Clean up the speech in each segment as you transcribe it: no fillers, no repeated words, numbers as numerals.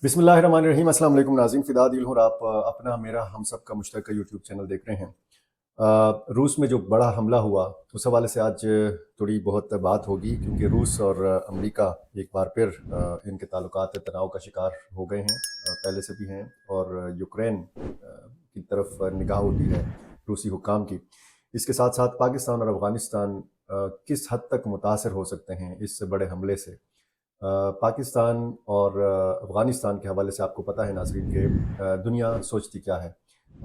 बिस्मिल्लाहिर्रहमानिर्रहीम। अस्सलाम वालेकुम नाज़रीन, फ़िदा दिल हूँ। आप अपना मेरा हम सब का मुश्तरका यूट्यूब चैनल देख रहे हैं। रूस में जो बड़ा हमला हुआ उस हवाले से आज थोड़ी बहुत बात होगी, क्योंकि रूस और अमेरिका एक बार फिर इनके ताल्लुकात तनाव का शिकार हो गए हैं, पहले से भी हैं। और यूक्रेन की तरफ निगाह उठी है रूसी हुक्काम की। इसके साथ साथ पाकिस्तान और अफ़गानिस्तान किस हद तक मुतासर हो सकते हैं इस बड़े हमले से। पाकिस्तान और अफ़गानिस्तान के हवाले से आपको पता है नाज़रीन कि दुनिया सोचती क्या है।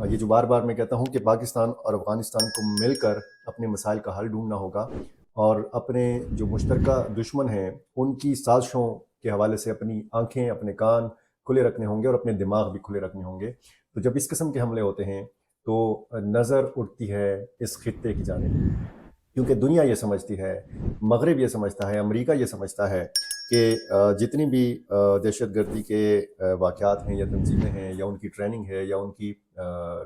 ये जो बार बार मैं कहता हूँ कि पाकिस्तान और अफ़गानिस्तान को मिलकर अपने मसाइल का हल ढूंढना होगा, और अपने जो मुश्तरका दुश्मन हैं उनकी साजिशों के हवाले से अपनी आंखें, अपने कान खुले रखने होंगे और अपने दिमाग भी खुले रखने होंगे। तो जब इस किस्म के हमले होते हैं तो नज़र उठती है इस खित्ते की जानिब, क्योंकि दुनिया ये समझती है, मगरिब ये समझता है, अमेरिका ये समझता है कि जितनी भी दहशतगर्दी के वाक़यात हैं या तंजीमें हैं या उनकी ट्रेनिंग है या उनकी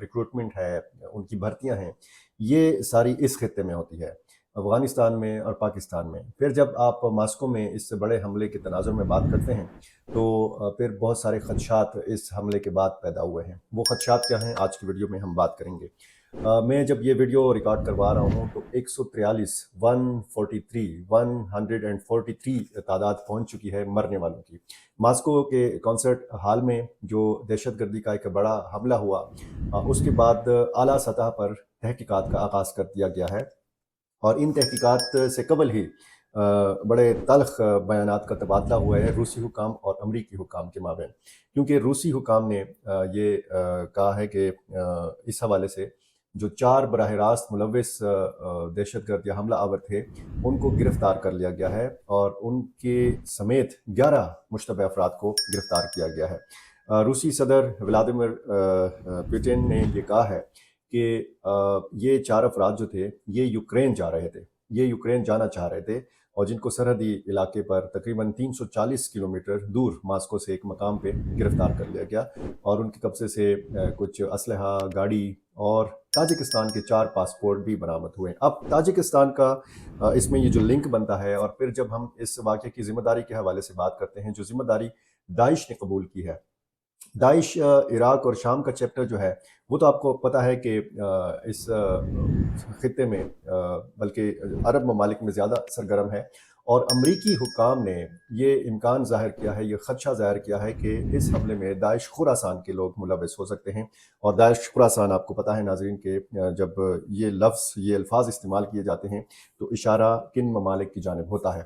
रिक्रूटमेंट है, उनकी भर्तियां हैं, ये सारी इस खित्ते में होती है, अफ़गानिस्तान में और पाकिस्तान में। फिर जब आप मास्को में इस बड़े हमले के तनाज़ुर में बात करते हैं तो फिर बहुत सारे ख़दशात इस हमले के बाद पैदा हुए हैं। वो ख़दशात क्या हैं, आज की वीडियो में हम बात करेंगे। मैं जब ये वीडियो रिकॉर्ड करवा रहा हूँ तो 143 143 तादाद पहुँच चुकी है मरने वालों की। मास्को के कॉन्सर्ट हॉल में जो दहशतगर्दी का एक बड़ा हमला हुआ, उसके बाद आला सतह पर तहकीकात का आगाज़ कर दिया गया है, और इन तहकीकात से कबल ही बड़े तल्ख बयानात का तबादला हुआ है रूसी हुकाम और अमरीकी हुकाम के माबैन। क्योंकि रूसी हुकाम ने ये कहा है कि इस हवाले से जो 4 बराह रास्त मुलव्विस दहशतगर्द या हमला आवर थे उनको गिरफ़्तार कर लिया गया है, और उनके समेत 11 मुश्तबह अफराद को गिरफ़्तार किया गया है। रूसी सदर व्लादिमीर पुतिन ने ये कहा है कि ये 4 अफराद जो थे ये यूक्रेन जा रहे थे, ये यूक्रेन जाना चाह रहे थे, और जिनको सरहदी इलाके पर तकरीबन 340 किलोमीटर दूर मास्को से एक मकाम पे गिरफ़्तार कर लिया गया, और उनके कब्ज़े से कुछ असलहा, गाड़ी और ताजिकिस्तान के 4 पासपोर्ट भी बरामद हुए। अब ताजिकिस्तान का इसमें ये जो लिंक बनता है, और फिर जब हम इस वाक़े की ज़िम्मेदारी के हवाले से बात करते हैं, जो ज़िम्मेदारी दाइश ने कबूल की है। दाइश इराक और शाम का चैप्टर जो है वो तो आपको पता है कि इस खित्ते में बल्कि अरब ममालिक में ज़्यादा सरगर्म है, और अमरीकी हुकाम ने ये इम्कान ज़ाहिर किया है, ये ख़दशा ज़ाहिर किया है कि इस हमले में दाइश खुरासान के लोग मुलव्वस हो सकते हैं। और दाइश खुरासान आपको पता है नाज़रीन के जब ये लफ्ज़, ये अल्फाज इस्तेमाल किए जाते हैं तो इशारा किन ममालिक की जानिब होता है।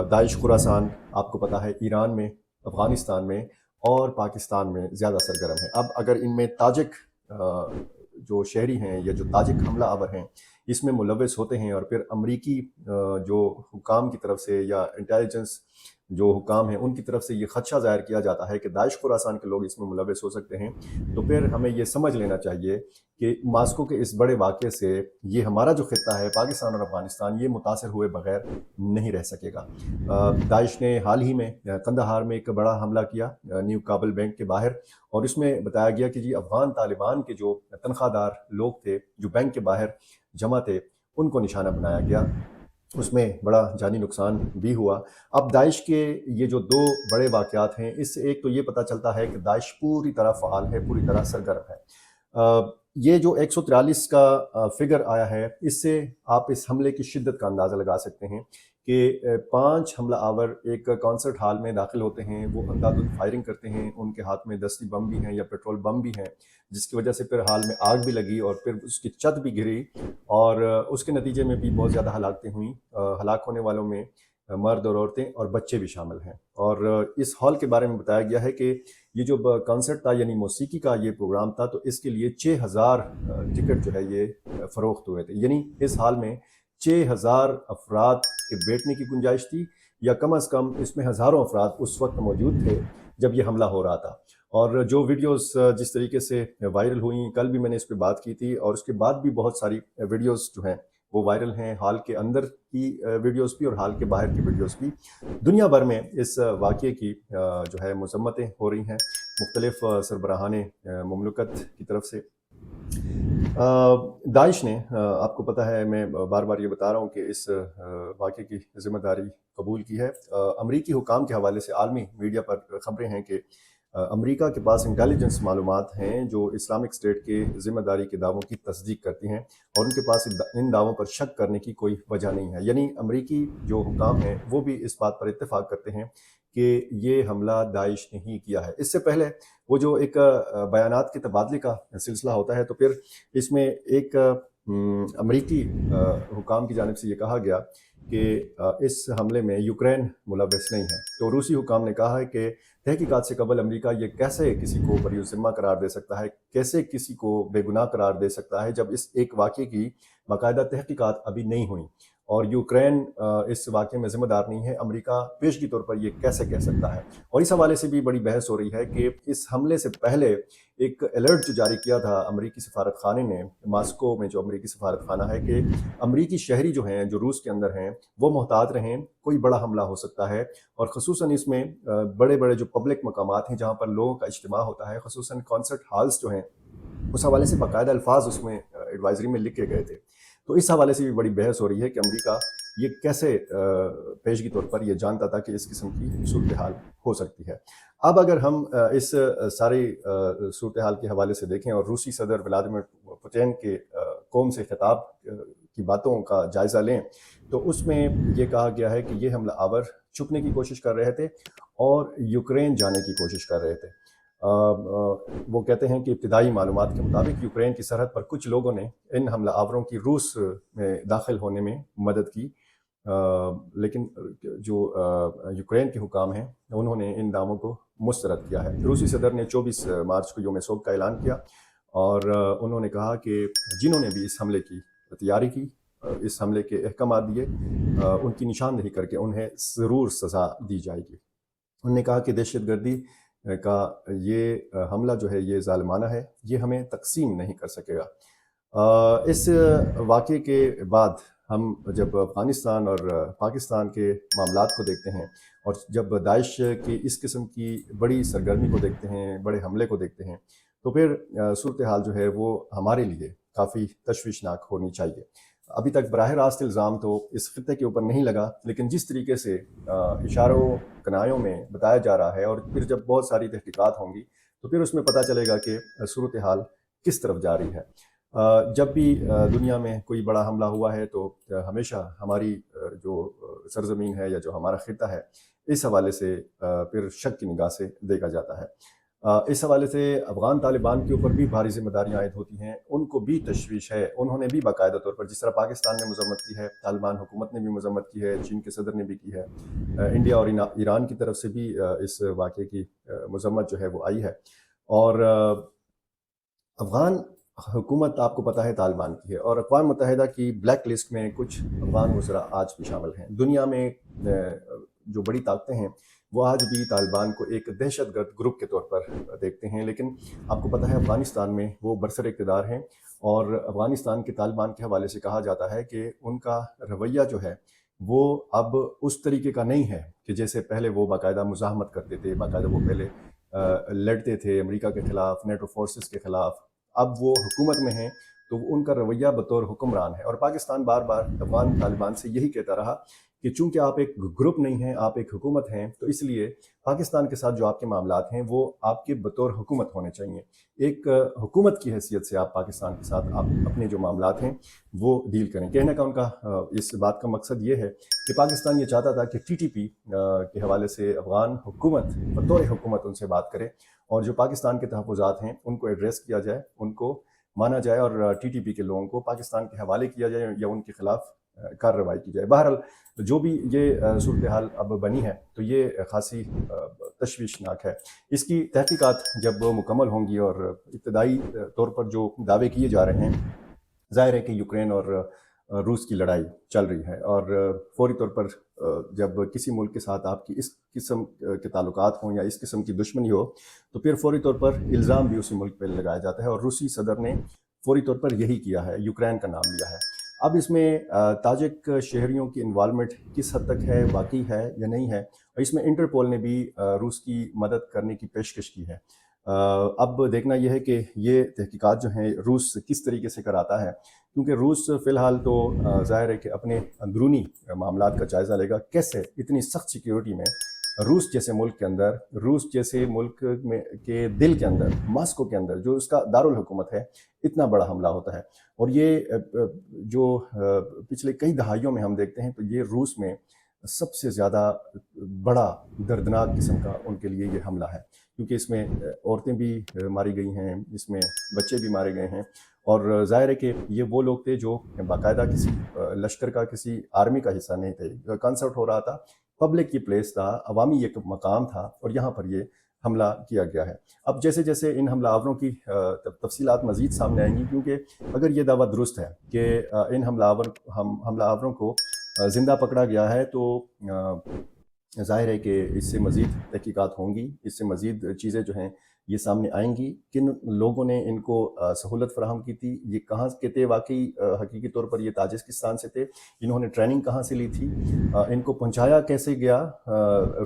दाइश खुरासान आपको पता है ईरान में, अफ़गानिस्तान में और पाकिस्तान में ज़्यादा सरगर्म है। अब अगर इनमें ताजिक जो शहरी हैं या जो ताजिक हमला आवर हैं इसमें मुलव्वस होते हैं, और फिर अमरीकी जो हुकाम की तरफ से या इंटेलिजेंस जो हुकाम हैं उनकी तरफ से ये खदशा ज़ाहिर किया जाता है कि दाइश खुरासान के लोग इसमें मुलव्वस हो सकते हैं, तो फिर हमें ये समझ लेना चाहिए कि मास्को के इस बड़े वाक़े से ये हमारा जो खित्ता है पाकिस्तान और अफ़गानिस्तान, ये मुतासर हुए बगैर नहीं रह सकेगा। दाइश ने हाल ही में कंदहार में एक बड़ा हमला किया न्यू काबल बैंक के बाहर, और इसमें बताया गया कि जी अफ़गान तालिबान के जो तनख्वाहदार लोग थे जो बैंक के बाहर जमा थे उनको निशाना बनाया गया, उसमें बड़ा जानी नुकसान भी हुआ। अब दाइश के ये जो 2 बड़े वाक़यात हैं, इससे एक तो ये पता चलता है कि दाइश पूरी तरह फ़आल है, पूरी तरह सरगर्म है। ये जो 143 का फ़िगर आया है, इससे आप इस हमले की शिद्दत का अंदाज़ा लगा सकते हैं कि 5 हमला आवर एक कॉन्सर्ट हॉल में दाखिल होते हैं, वो अंधाधुंध फायरिंग करते हैं, उनके हाथ में दस्ती बम भी हैं या पेट्रोल बम भी हैं, जिसकी वजह से फिर हॉल में आग भी लगी और फिर उसकी छत भी गिरी, और उसके नतीजे में भी बहुत ज़्यादा हलाकतें हुई। हलाक होने वालों में मर्द और औरतें और बच्चे भी शामिल हैं। और इस हॉल के बारे में बताया गया है कि ये जो कॉन्सर्ट था यानी मौसीकी का ये प्रोग्राम था, तो इसके लिए 6000 टिकट जो है ये फ़रोख्त हुए थे, यानी इस हॉल में 6000 अफराद के बैठने की गुंजाइश थी, या कम अज़ कम इसमें हज़ारों अफराद उस वक्त मौजूद थे जब ये हमला हो रहा था। और जो वीडियोस जिस तरीके से वायरल हुई, कल भी मैंने इस पर बात की थी, और उसके बाद भी बहुत सारी वीडियोस जो हैं वो वायरल हैं, हाल के अंदर की वीडियोस भी और हाल के बाहर की वीडियोस भी। दुनिया भर में इस वाक़ये की जो है मज़म्मतें हो रही हैं मुख्तलिफ़ सरबराहान ममलकत की तरफ से। दाइश ने आपको पता है मैं बार बार ये बता रहा हूँ कि इस वाक़े की ज़िम्मेदारी कबूल की है। अमरीकी हुकाम के हवाले से आलमी मीडिया पर ख़बरें हैं कि अमरीका के पास इंटेलिजेंस मालूमात हैं जो इस्लामिक स्टेट के ज़िम्मेदारी के दावों की तस्दीक करती हैं और उनके पास इन दावों पर शक करने की कोई वजह नहीं है। यानी अमरीकी जो हुकाम हैं वो भी इस बात पर इत्तेफ़ाक करते हैं कि ये हमला दाइश ने ही किया है। इससे पहले वो जो एक बयानात के तबादले का सिलसिला होता है, तो फिर इसमें एक अमरीकी हुकाम की जानिब से ये कहा गया कि इस हमले में यूक्रेन मुलव्वस नहीं है। तो रूसी हुकाम ने कहा है कि तहकीकात से कबल अमरीका ये कैसे किसी को बरी ज़िम्मा करार दे सकता है, कैसे किसी को बेगुनाह करार दे सकता है जब इस एक वाक़े की बाकायदा तहकीकात अभी नहीं हुई और यूक्रेन इस वाक़े में ज़िम्मेदार नहीं है, अमरीका पेशगी तौर पर ये कैसे कह सकता है। और इस हवाले से भी बड़ी बहस हो रही है कि इस हमले से पहले एक अलर्ट जो जारी किया था अमरीकी सफारत खाने ने, मास्को में जो अमरीकी सफारत खाना है, कि अमरीकी शहरी जो हैं, जो रूस के अंदर हैं, वो मोहतात रहें, कोई बड़ा हमला हो सकता है। और ख़ुसूसन इसमें बड़े बड़े जो पब्लिक मकामात हैं जहाँ पर लोगों का इज्तिमा होता है, ख़ुसूसन कॉन्सर्ट हॉल्स जो हैं, उस हवाले से बाकायदा अल्फाज उसमें एडवाइजरी में लिखे गए थे। तो इस हवाले से भी बड़ी बहस हो रही है कि अमरीका ये कैसे पेशगी तौर पर ये जानता था कि इस किस्म की सूरत हाल हो सकती है। अब अगर हम इस सारी सूरत हाल के हवाले से देखें और रूसी सदर व्लादिमीर पुतिन के कौम से खिताब की बातों का जायज़ा लें, तो उसमें ये कहा गया है कि ये हमला आवर छुपने की कोशिश कर रहे थे और यूक्रेन जाने की कोशिश कर रहे थे। वो कहते हैं कि इब्तिदाई मालूमात के मुताबिक यूक्रेन की सरहद पर कुछ लोगों ने इन हमला आवरों की रूस में दाखिल होने में मदद की, लेकिन जो यूक्रेन के हुकाम हैं उन्होंने इन दावों को मुस्तरद किया है। रूसी सदर ने 24 मार्च को यौम सोग का ऐलान किया और उन्होंने कहा कि जिन्होंने भी इस हमले की तैयारी की, इस हमले के अहकाम दिए, उनकी निशानदेही करके उन्हें ज़रूर सज़ा दी जाएगी। उन्होंने कहा कि दहशतगर्दी का ये हमला जो है ये ज़ालिमाना है, ये हमें तकसीम नहीं कर सकेगा। इस वाक़े के बाद हम जब अफ़गानिस्तान और पाकिस्तान के मामलात को देखते हैं और जब दाइश की इस किस्म की बड़ी सरगर्मी को देखते हैं, बड़े हमले को देखते हैं, तो फिर सूरत हाल जो है वो हमारे लिए काफ़ी तशवीशनाक होनी चाहिए। अभी तक बराह रास्त इल्ज़ाम तो इस खित्ते के ऊपर नहीं लगा, लेकिन जिस तरीके से इशारों कनायों में बताया जा रहा है और फिर जब बहुत सारी तहकीकात होंगी तो फिर उसमें पता चलेगा कि सूरत हाल किस तरफ जा रही है। जब भी दुनिया में कोई बड़ा हमला हुआ है तो हमेशा हमारी जो सरजमीन है या जो हमारा खित्ता है, इस हवाले से फिर शक की निगाह से देखा जाता है। इस हवाले से अफ़गान तालिबान के ऊपर भी भारी ज़िम्मेदारियाँ आयद होती हैं, उनको भी तशवीश है। उन्होंने भी बाकायदा तौर पर, जिस तरह पाकिस्तान ने मज़म्मत की है, तालिबान हुकूमत ने भी मज़म्मत की है, चीन के सदर ने भी की है, इंडिया और ईरान की तरफ से भी इस वाक़े की मज़म्मत जो है वो आई है। और अफ़गान हुकूमत आपको पता है तालिबान की है और अक़वाम मुत्तहिदा की ब्लैक लिस्ट में कुछ अफ़गान वज़रा आज भी शामिल हैं। दुनिया में जो बड़ी ताकतें हैं वो आज भी तालिबान को एक दहशतगर्द ग्रुप के तौर पर देखते हैं, लेकिन आपको पता है अफ़गानिस्तान में वो बरसर इक़्तिदार हैं और अफ़गानिस्तान के तालिबान के हवाले से कहा जाता है कि उनका रवैया जो है वो अब उस तरीके का नहीं है कि जैसे पहले वो बाकायदा मुज़ाहमत करते थे, बाकायदा वो पहले लड़ते थे अमेरिका के ख़िलाफ़, नेटो फोर्सेस के ख़िलाफ़। अब वो हुकूमत में हैं तो उनका रवैया बतौर हुक्मरान है और पाकिस्तान बार बार अफ़गान तालिबान से यही कहता रहा कि चूँकि आप एक ग्रुप नहीं हैं, आप एक हुकूमत हैं, तो इसलिए पाकिस्तान के साथ जो आपके मामलात हैं वो आपके बतौर हुकूमत होने चाहिए। एक हुकूमत की हैसियत से आप पाकिस्तान के साथ आप अपने जो मामलात हैं वो डील करें। कहने का उनका इस बात का मकसद ये है कि पाकिस्तान ये चाहता था कि TTP के हवाले से अफ़गान हुकूमत बतौर हुकूमत उनसे बात करे और जो पाकिस्तान के तहफ़्फ़ुज़ात हैं उनको एड्रेस किया जाए, उनको माना जाए और TTP के लोगों को पाकिस्तान के हवाले किया जाए या उनके ख़िलाफ़ कार्रवाई की जाए। बहरहाल जो भी ये सूरत हाल अब बनी है तो ये ख़ासी तशवीशनाक है। इसकी तहकीकात जब मुकम्मल होंगी और इब्तदाई तौर पर जो दावे किए जा रहे हैं, ज़ाहिर है कि यूक्रेन और रूस की लड़ाई चल रही है और फ़ौरी तौर पर जब किसी मुल्क के साथ आपकी इस किस्म के ताल्लुकात हों या इस किस्म की दुश्मनी हो तो फिर फ़ौरी तौर पर इल्ज़ाम भी उसी मुल्क पर लगाया जाता है और रूसी सदर ने फ़ौरी तौर पर यही किया है, यूक्रेन का नाम लिया है। अब इसमें ताजिक शहरियों की इन्वॉल्वमेंट किस हद तक है, वाकई है या नहीं है, और इसमें इंटरपोल ने भी रूस की मदद करने की पेशकश की है। اب دیکھنا یہ ہے کہ یہ تحقیقات جو ہیں روس کس طریقے سے کراتا ہے، کیونکہ روس فی الحال تو ظاہر ہے کہ اپنے اندرونی معاملات کا جائزہ لے گا، کیسے اتنی سخت سیکیورٹی میں روس جیسے ملک کے اندر، روس جیسے ملک میں کے دل کے اندر، ماسکو کے اندر جو اس کا دارالحکومت ہے، اتنا بڑا حملہ ہوتا ہے۔ اور یہ جو پچھلے کئی دہائیوں میں ہم دیکھتے ہیں تو یہ روس میں سب سے زیادہ بڑا دردناک قسم کا ان کے لیے یہ حملہ ہے، کیونکہ اس میں عورتیں بھی ماری گئی ہیں، اس میں بچے بھی مارے گئے ہیں، اور ظاہر ہے کہ یہ وہ لوگ تھے جو باقاعدہ کسی لشکر کا، کسی آرمی کا حصہ نہیں تھے۔ کنسرٹ ہو رہا تھا، پبلک یہ پلیس تھا، عوامی ایک مقام تھا، اور یہاں پر یہ حملہ کیا گیا ہے۔ اب جیسے جیسے ان حملہ آوروں کی تفصیلات مزید سامنے آئیں گی، کیونکہ اگر یہ دعویٰ درست ہے کہ ان حملہ آوروں کو زندہ پکڑا گیا ہے، تو ظاہر ہے کہ اس سے مزید تحقیقات ہوں گی، اس سے مزید چیزیں جو ہیں یہ سامنے آئیں گی، کن لوگوں نے ان کو سہولت فراہم کی تھی، یہ کہاں کے تھے واقعی، حقیقی طور پر یہ تاجکستان سے تھے، انہوں نے ٹریننگ کہاں سے لی تھی، ان کو پہنچایا کیسے گیا،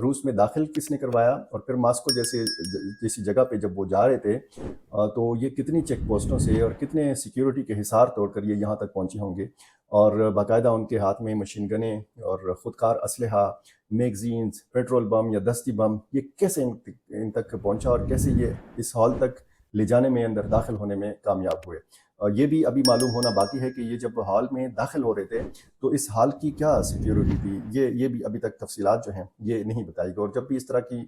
روس میں داخل کس نے کروایا، اور پھر ماسکو جیسی جگہ پہ جب وہ جا رہے تھے تو یہ کتنی چیک پوسٹوں سے اور کتنے سیکیورٹی کے حصار توڑ کر یہ یہاں تک پہنچے ہوں گے، اور باقاعدہ ان کے ہاتھ میں مشین گنیں اور خودکار اسلحہ، میگزینز، پیٹرول بم یا دستی بم، یہ کیسے ان تک پہنچا اور کیسے یہ اس ہال تک لے جانے میں، اندر داخل ہونے میں کامیاب ہوئے۔ یہ بھی ابھی معلوم ہونا باقی ہے کہ یہ جب ہال میں داخل ہو رہے تھے تو اس ہال کی کیا سیکیورٹی تھی، یہ بھی ابھی تک تفصیلات جو ہیں یہ نہیں بتائی گئی۔ اور جب بھی اس طرح کی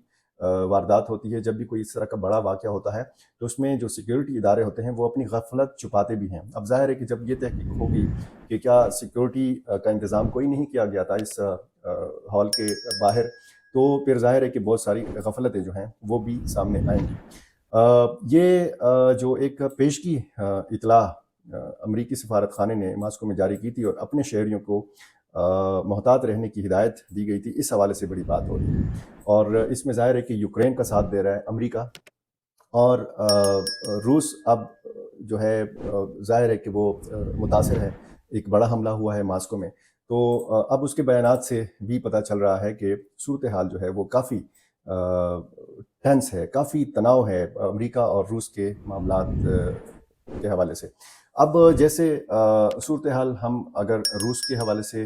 واردات ہوتی ہے، جب بھی کوئی اس طرح کا بڑا واقعہ ہوتا ہے، تو اس میں جو سیکیورٹی ادارے ہوتے ہیں وہ اپنی غفلت چھپاتے بھی ہیں۔ اب ظاہر ہے کہ جب یہ تحقیق ہوگی کہ کیا سیکیورٹی کا انتظام کوئی نہیں کیا گیا تھا اس ہال کے باہر، تو پھر ظاہر ہے کہ بہت ساری غفلتیں جو ہیں وہ بھی سامنے آئیں گی۔ یہ جو ایک پیشگی اطلاع امریکی سفارت خانے نے ماسکو میں جاری کی تھی اور اپنے شہریوں کو محتاط رہنے کی ہدایت دی گئی تھی، اس حوالے سے بڑی بات ہو رہی ہے، اور اس میں ظاہر ہے کہ یوکرین کا ساتھ دے رہا ہے امریکہ، اور روس اب جو ہے ظاہر ہے کہ وہ متاثر ہے، ایک بڑا حملہ ہوا ہے ماسکو میں، تو اب اس کے بیانات سے بھی پتہ چل رہا ہے کہ صورتحال جو ہے وہ کافی ٹینس ہے، کافی تناؤ ہے امریکہ اور روس کے معاملات کے حوالے سے۔ اب جیسے صورتحال ہم اگر روس کے حوالے سے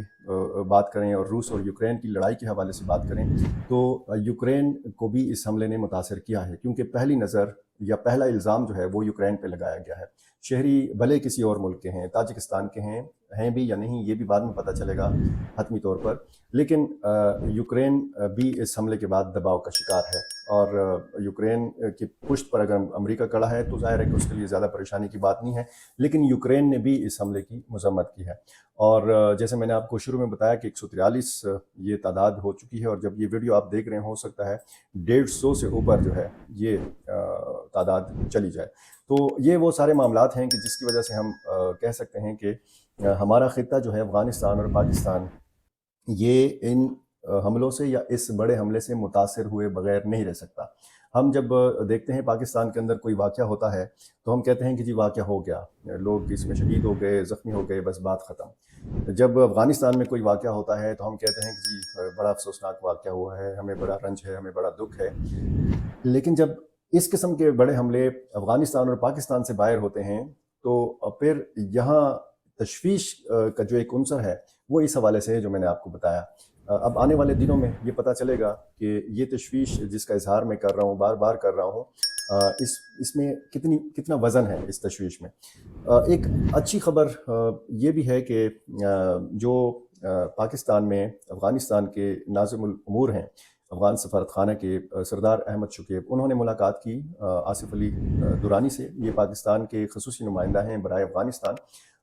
بات کریں اور روس اور یوکرین کی لڑائی کے حوالے سے بات کریں، تو یوکرین کو بھی اس حملے نے متاثر کیا ہے، کیونکہ پہلی نظر یا پہلا الزام جو ہے وہ یوکرین پہ لگایا گیا ہے۔ شہری بھلے کسی اور ملک کے ہیں، تاجکستان کے ہیں بھی یا نہیں، یہ بھی بعد میں پتہ چلے گا حتمی طور پر، لیکن یوکرین بھی اس حملے کے بعد دباؤ کا شکار ہے، اور یوکرین کی پشت پر اگر امریکہ کڑا ہے تو ظاہر ہے کہ اس کے لیے زیادہ پریشانی کی بات نہیں ہے، لیکن یوکرین نے بھی اس حملے کی مذمت کی ہے، اور جیسے میں نے آپ کو شروع میں بتایا کہ 143 یہ تعداد ہو چکی ہے، اور جب یہ ویڈیو آپ دیکھ رہے ہیں ہو سکتا ہے 150 سے اوپر جو ہے یہ تعداد چلی جائے۔ تو یہ وہ سارے معاملات ہیں کہ جس کی وجہ سے ہم کہہ سکتے ہیں کہ ہمارا خطہ جو ہے افغانستان اور پاکستان، یہ ان حملوں سے یا اس بڑے حملے سے متاثر ہوئے بغیر نہیں رہ سکتا۔ ہم جب دیکھتے ہیں پاکستان کے اندر کوئی واقعہ ہوتا ہے تو ہم کہتے ہیں کہ جی واقعہ ہو گیا، لوگ اس میں شہید ہو گئے، زخمی ہو گئے، بس بات ختم۔ جب افغانستان میں کوئی واقعہ ہوتا ہے تو ہم کہتے ہیں کہ جی بڑا افسوسناک واقعہ ہوا ہے، ہمیں بڑا رنج ہے، ہمیں بڑا دکھ ہے۔ لیکن جب اس قسم کے بڑے حملے افغانستان اور پاکستان سے باہر ہوتے ہیں تو پھر یہاں تشویش کا جو ایک عنصر ہے وہ اس حوالے سے ہے جو میں نے آپ کو بتایا۔ اب آنے والے دنوں میں یہ پتہ چلے گا کہ یہ تشویش جس کا اظہار میں کر رہا ہوں، بار بار کر رہا ہوں، اس میں کتنا وزن ہے اس تشویش میں۔ ایک اچھی خبر یہ بھی ہے کہ جو پاکستان میں افغانستان کے ناظم الامور ہیں، افغان سفارت خانہ کے سردار احمد شکیب، انہوں نے ملاقات کی آصف علی درانی سے، یہ پاکستان کے خصوصی نمائندہ ہیں برائے افغانستان،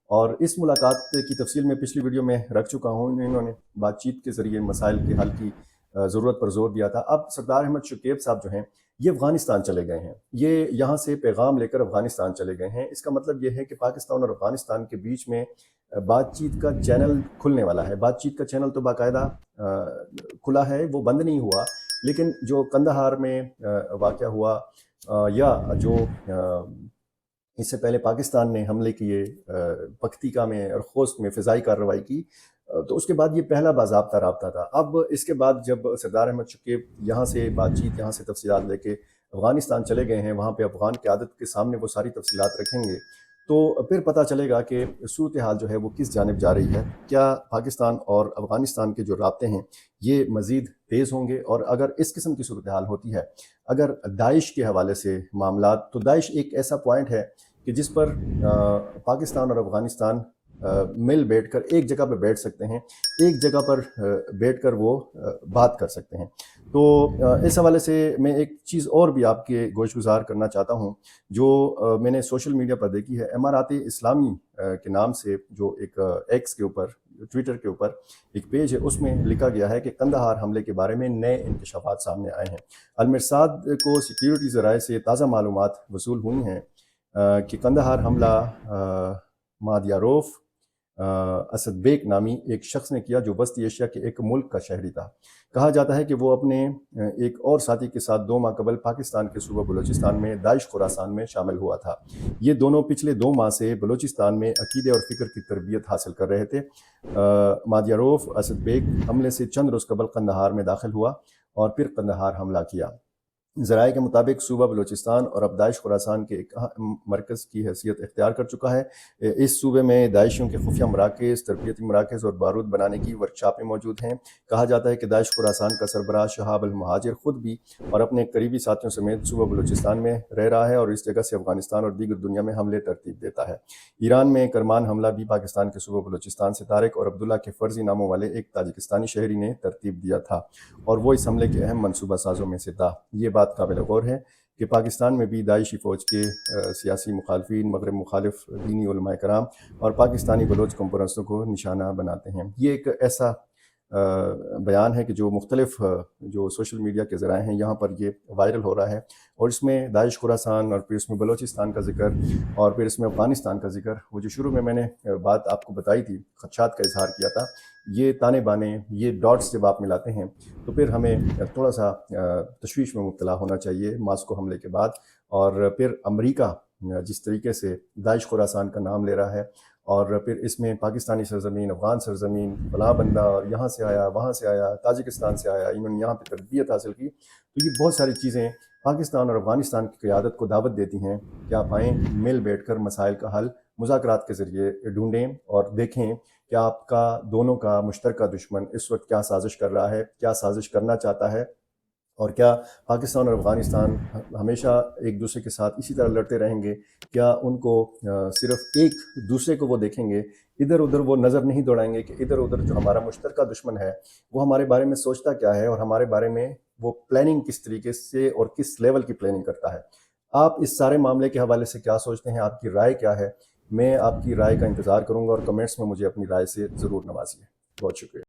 اور اس ملاقات کی تفصیل میں پچھلی ویڈیو میں رکھ چکا ہوں۔ انہوں نے بات چیت کے ذریعے مسائل کے حل کی ضرورت پر زور دیا تھا۔ اب سردار احمد شکیب صاحب جو ہیں یہ افغانستان چلے گئے ہیں، یہ یہاں سے پیغام لے کر افغانستان چلے گئے ہیں۔ اس کا مطلب یہ ہے کہ پاکستان اور افغانستان کے بیچ میں بات چیت کا چینل کھلنے والا ہے۔ بات چیت کا چینل تو باقاعدہ کھلا ہے، وہ بند نہیں ہوا، لیکن جو قندھار میں واقعہ ہوا یا جو اس سے پہلے پاکستان نے حملے کیے پکتیکا میں اور خوست میں فضائی کارروائی کی، تو اس کے بعد یہ پہلا باضابطہ رابطہ تھا۔ اب اس کے بعد جب سردار احمد شکیب یہاں سے بات چیت، یہاں سے تفصیلات لے کے افغانستان چلے گئے ہیں، وہاں پہ افغان قیادت کے سامنے وہ ساری تفصیلات رکھیں گے تو پھر پتہ چلے گا کہ صورتحال جو ہے وہ کس جانب جا رہی ہے۔ کیا پاکستان اور افغانستان کے جو رابطے ہیں یہ مزید تیز ہوں گے؟ اور اگر اس قسم کی صورتحال ہوتی ہے، اگر داعش کے حوالے سے معاملات، تو داعش ایک ایسا پوائنٹ ہے کہ جس پر پاکستان اور افغانستان مل بیٹھ کر ایک جگہ پہ بیٹھ سکتے ہیں، ایک جگہ پر بیٹھ کر وہ بات کر سکتے ہیں۔ تو اس حوالے سے میں ایک چیز اور بھی آپ کے گوش گزار کرنا چاہتا ہوں، جو میں نے سوشل میڈیا پر دیکھی ہے۔ امارات اسلامی کے نام سے جو ایک ایکس کے اوپر، ٹویٹر کے اوپر ایک پیج ہے، اس میں لکھا گیا ہے کہ قندھار حملے کے بارے میں نئے انکشافات سامنے آئے ہیں۔ المرصاد کو سیکیورٹی ذرائع سے تازہ معلومات وصول ہوئی ہیں کہ قندھار حملہ مادیاروف اسد بیک نامی ایک شخص نے کیا، جو وسطی ایشیا کے ایک ملک کا شہری تھا۔ کہا جاتا ہے کہ وہ اپنے ایک اور ساتھی کے ساتھ 2 ماہ قبل پاکستان کے صوبہ بلوچستان میں داعش خراسان میں شامل ہوا تھا۔ یہ دونوں پچھلے 2 ماہ سے بلوچستان میں عقیدے اور فکر کی تربیت حاصل کر رہے تھے۔ مادیاروف اسد بیک حملے سے چند روز قبل قندھار میں داخل ہوا اور پھر قندھار حملہ کیا۔ ذرائع کے مطابق صوبہ بلوچستان اور اب داعش خراسان کے ایک مرکز کی حیثیت اختیار کر چکا ہے۔ اس صوبے میں داعشیوں کے خفیہ مراکز، تربیتی مراکز اور بارود بنانے کی ورکشاپیں موجود ہیں۔ کہا جاتا ہے کہ داعش خراسان کا سربراہ شہاب المہاجر خود بھی اور اپنے قریبی ساتھیوں سمیت صوبہ بلوچستان میں رہ رہا ہے اور اس جگہ سے افغانستان اور دیگر دنیا میں حملے ترتیب دیتا ہے۔ ایران میں کرمان حملہ بھی پاکستان کے صوبہ بلوچستان سے طارق اور عبداللہ کے فرضی ناموں والے ایک تاجکستانی شہری نے ترتیب دیا تھا اور وہ اس حملے کے اہم منصوبہ سازوں میں سے تھا۔ یہ بات قابل غور ہے کہ پاکستان میں بھی داعشی فوج کے سیاسی مخالفین، مغرب مخالف دینی علماء کرام اور پاکستانی بلوچ کم پرستوں کو نشانہ بناتے ہیں۔ یہ ایک ایسا بیان ہے کہ جو مختلف جو سوشل میڈیا کے ذرائع ہیں یہاں پر یہ وائرل ہو رہا ہے، اور اس میں داعش خراسان اور پھر اس میں بلوچستان کا ذکر اور پھر اس میں افغانستان کا ذکر، وہ جو شروع میں نے بات آپ کو بتائی تھی، خدشات کا اظہار کیا تھا، یہ تانے بانے، یہ ڈاٹس جب آپ ملاتے ہیں تو پھر ہمیں تھوڑا سا تشویش میں مبتلا ہونا چاہیے ماسکو حملے کے بعد۔ اور پھر امریکہ جس طریقے سے داعش خراسان کا نام لے رہا ہے، اور پھر اس میں پاکستانی سرزمین، افغان سرزمین، فلاں بندہ اور یہاں سے آیا، وہاں سے آیا، تاجکستان سے آیا، انہوں نے یہاں پہ تربیت حاصل کی، تو یہ بہت ساری چیزیں پاکستان اور افغانستان کی قیادت کو دعوت دیتی ہیں کہ آپ آئیں، مل بیٹھ کر مسائل کا حل مذاکرات کے ذریعے ڈھونڈیں اور دیکھیں کہ آپ کا دونوں کا مشترکہ دشمن اس وقت کیا سازش کر رہا ہے، کیا سازش کرنا چاہتا ہے، اور کیا پاکستان اور افغانستان ہمیشہ ایک دوسرے کے ساتھ اسی طرح لڑتے رہیں گے؟ کیا ان کو صرف ایک دوسرے کو وہ دیکھیں گے، ادھر ادھر وہ نظر نہیں دوڑائیں گے کہ ادھر ادھر جو ہمارا مشترکہ دشمن ہے وہ ہمارے بارے میں سوچتا کیا ہے اور ہمارے بارے میں وہ پلاننگ کس طریقے سے اور کس لیول کی پلاننگ کرتا ہے؟ آپ اس سارے معاملے کے حوالے سے کیا سوچتے ہیں؟ آپ کی رائے کیا ہے؟ میں آپ کی رائے کا انتظار کروں گا اور کمنٹس میں مجھے اپنی رائے سے ضرور نوازیے۔ بہت شکریہ۔